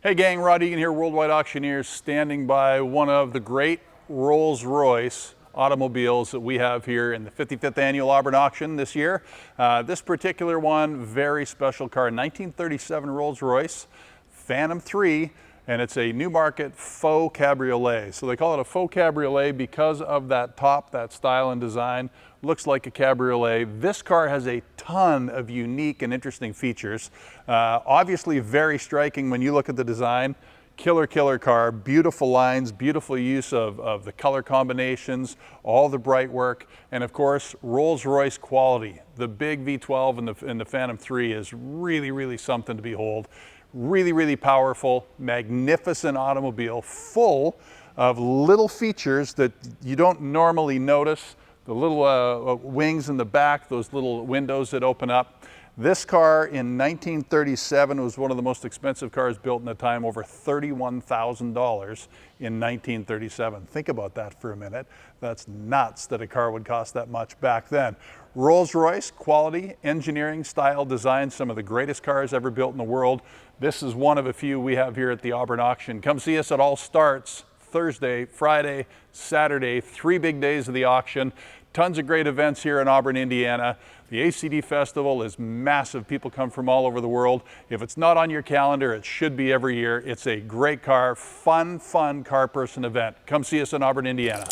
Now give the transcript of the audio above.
Hey gang, Rod Egan here, Worldwide Auctioneers, standing by one of the great Rolls-Royce automobiles that we have here in the 55th annual Auburn auction this year. This particular one, very special car, 1937 Rolls-Royce Phantom 3, and it's a Newmarket Faux Cabriolet. So they call it a Faux Cabriolet because of that top, that style and design. Looks like a cabriolet. This car has a ton of unique and interesting features. Obviously very striking when you look at the design. Killer car, beautiful lines, beautiful use of the color combinations, all the bright work, and of course Rolls-Royce quality. The big V12 in the Phantom 3 is really something to behold. Really powerful, magnificent automobile, full of little features that you don't normally notice. The little wings in the back, those little windows that open up. This car in 1937 was one of the most expensive cars built in the time, over $31,000 in 1937. Think about that for a minute. That's nuts that a car would cost that much back then. Rolls-Royce, quality, engineering, style, design, some of the greatest cars ever built in the world. This is one of a few we have here at the Auburn auction. Come see us. It all starts Thursday, Friday, Saturday, 3 big days of the auction. Tons of great events here in Auburn, Indiana. The ACD Festival is massive. People come from all over the world. If it's not on your calendar, it should be every year. It's a great car, fun car person event. Come see us in Auburn, Indiana.